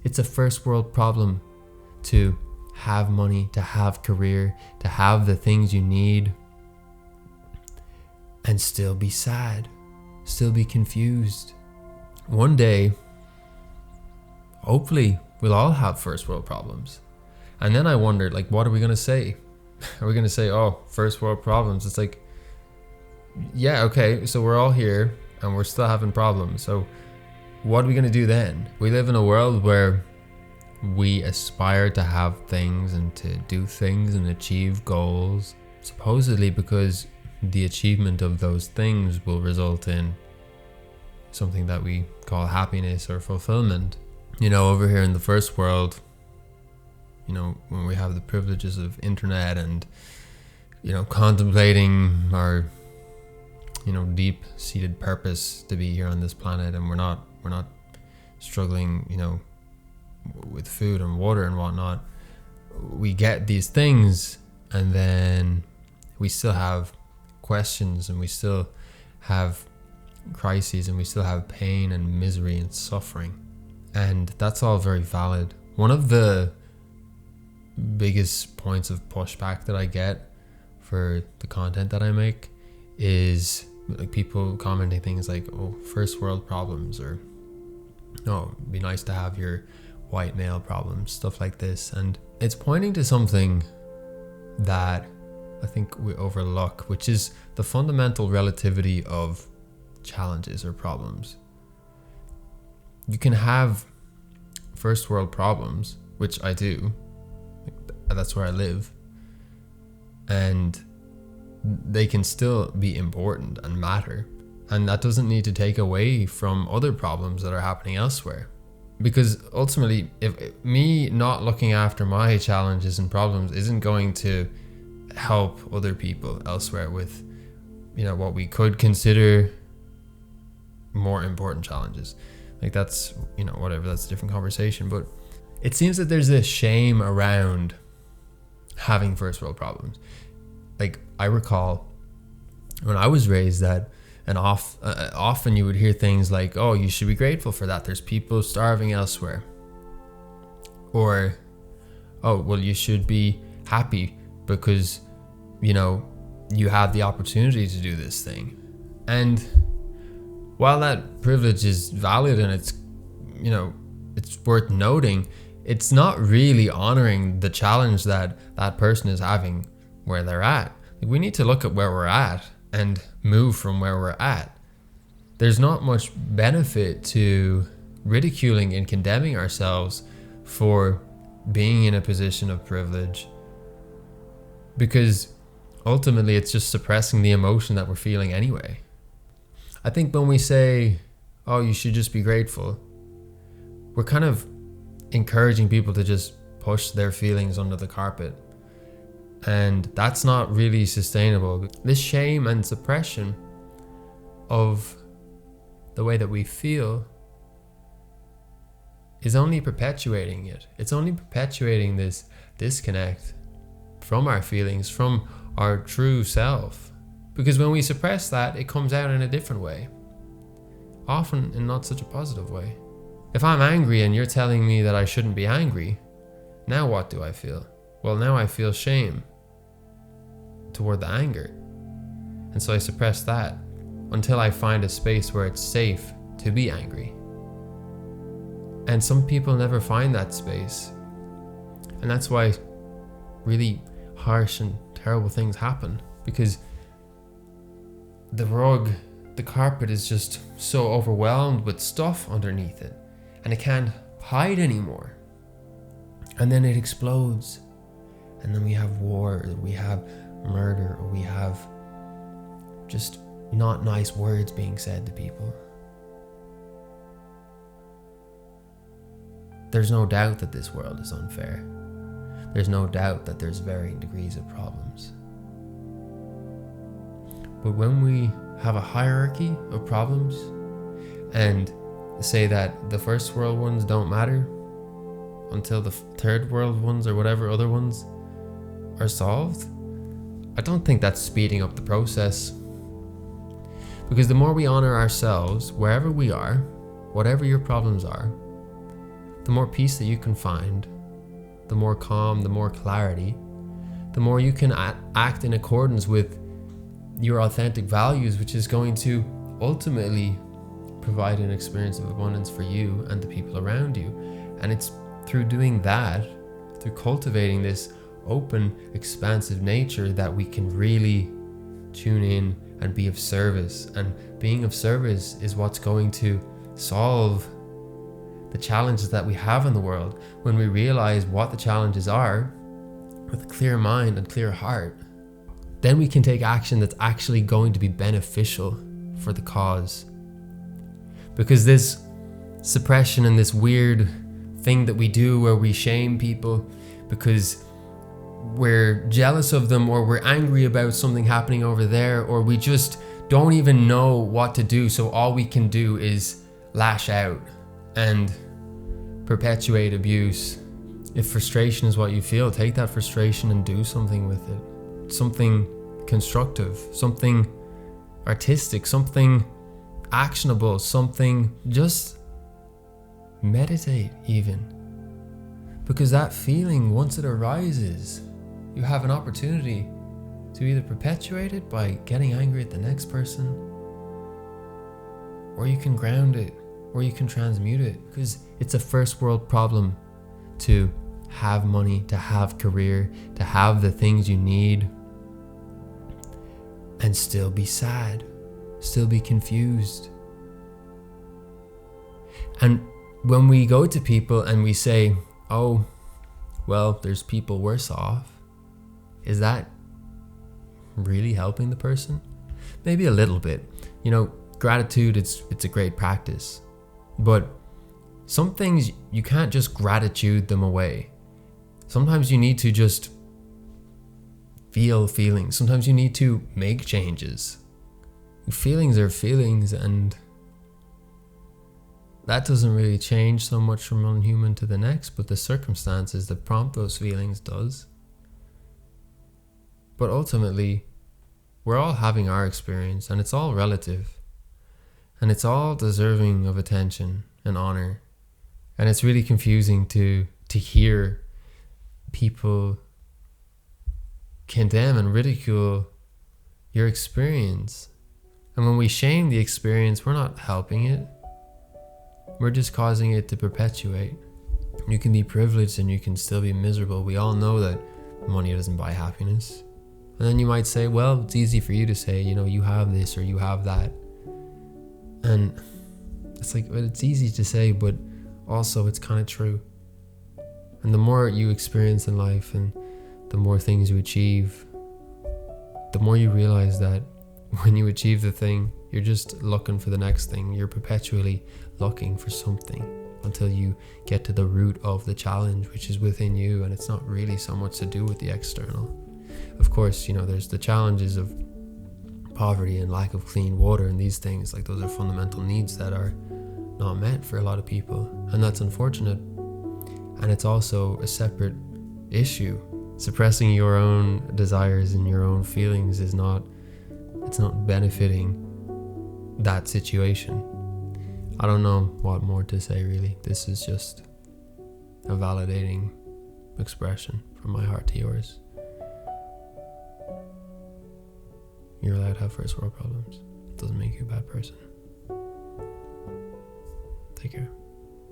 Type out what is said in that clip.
It's a first world problem to have money, to have career, to have the things you need, and still be sad, still be confused. One day, hopefully, we'll all have first world problems. And then I wondered, like, what are we going to say? Are we going to say, oh, first world problems? It's like, yeah, okay, so we're all here and we're still having problems. So what are we going to do then? We live in a world where we aspire to have things and to do things and achieve goals, supposedly because the achievement of those things will result in something that we call happiness or fulfillment. You know, over here in the first world, you know, when we have the privileges of internet and, you know, contemplating our, you know, deep-seated purpose to be here on this planet, and we're not struggling, you know, with food and water and whatnot, we get these things, and then we still have questions, and we still have crises, and we still have pain and misery and suffering, and that's all very valid. One of the biggest points of pushback that I get for the content that I make is like people commenting things like, oh, first world problems, or oh, it'd be nice to have your white male problems, stuff like this. And it's pointing to something that I think we overlook, which is the fundamental relativity of challenges or problems. You can have first world problems, which I do, that's where I live, and they can still be important and matter, and that doesn't need to take away from other problems that are happening elsewhere. Because ultimately, if me not looking after my challenges and problems isn't going to help other people elsewhere with, you know, what we could consider more important challenges, like that's, you know, whatever, that's a different conversation. But it seems that there's this shame around having first world problems. Like, I recall when I was raised that, and often you would hear things like, oh, you should be grateful for that, there's people starving elsewhere. Or, oh, well, you should be happy because, you know, you have the opportunity to do this thing. And while that privilege is valid and it's, you know, it's worth noting, it's not really honoring the challenge that that person is having where they're at. Like, we need to look at where we're at and move from where we're at. There's not much benefit to ridiculing and condemning ourselves for being in a position of privilege, because ultimately it's just suppressing the emotion that we're feeling anyway. I think when we say, oh, you should just be grateful, we're kind of encouraging people to just push their feelings under the carpet. And that's not really sustainable. This shame and suppression of the way that we feel is only perpetuating it. It's only perpetuating this disconnect from our feelings, from our true self. Because when we suppress that, it comes out in a different way. Often in not such a positive way. If I'm angry and you're telling me that I shouldn't be angry, now what do I feel? Well, now I feel shame toward the anger. And so I suppress that until I find a space where it's safe to be angry. And some people never find that space. And that's why really harsh and terrible things happen, because the carpet is just so overwhelmed with stuff underneath it, and it can't hide anymore. And then it explodes. And then we have war, or we have murder, or we have just not nice words being said to people. There's no doubt that this world is unfair. There's no doubt that there's varying degrees of problems. But when we have a hierarchy of problems and say that the first world ones don't matter until the third world ones or whatever other ones are solved, I don't think that's speeding up the process. Because the more we honor ourselves, wherever we are, whatever your problems are, the more peace that you can find, the more calm, the more clarity, the more you can act in accordance with your authentic values, which is going to ultimately provide an experience of abundance for you and the people around you. And it's through doing that, through cultivating this open, expansive nature, that we can really tune in and be of service. And being of service is what's going to solve the challenges that we have in the world. When we realize what the challenges are with a clear mind and clear heart, then we can take action that's actually going to be beneficial for the cause. Because this suppression and this weird thing that we do where we shame people because we're jealous of them, or we're angry about something happening over there, or we just don't even know what to do, so all we can do is lash out and perpetuate abuse. If frustration is what you feel, take that frustration and do something with it. Something constructive, something artistic, something actionable, something, just meditate even. Because that feeling, once it arises, you have an opportunity to either perpetuate it by getting angry at the next person, or you can ground it, or you can transmute it. Because it's a first world problem to have money, to have career, to have the things you need, and still be sad, still be confused. And when we go to people and we say, oh, well, there's people worse off, is that really helping the person? Maybe a little bit. You know, gratitude, it's a great practice. But some things, you can't just gratitude them away. Sometimes you need to just feel feelings. Sometimes you need to make changes. Feelings are feelings, and that doesn't really change so much from one human to the next, but the circumstances that prompt those feelings does. But ultimately, we're all having our experience, and it's all relative, and it's all deserving of attention and honor. And it's really confusing to hear people condemn and ridicule your experience. And when we shame the experience, we're not helping it. We're just causing it to perpetuate. You can be privileged and you can still be miserable. We all know that money doesn't buy happiness. And then you might say, well, it's easy for you to say, you know, you have this or you have that. And it's like, well, it's easy to say, but also it's kind of true. And the more you experience in life and the more things you achieve, the more you realize that when you achieve the thing, you're just looking for the next thing. You're perpetually looking for something until you get to the root of the challenge, which is within you. And it's not really so much to do with the external. Of course, you know, there's the challenges of poverty and lack of clean water and these things. Like, those are fundamental needs that are not met for a lot of people. And that's unfortunate. And it's also a separate issue. Suppressing your own desires and your own feelings is not, it's not benefiting that situation. I don't know what more to say, really. This is just a validating expression from my heart to yours. You're allowed to have first world problems. It doesn't make you a bad person. Take care.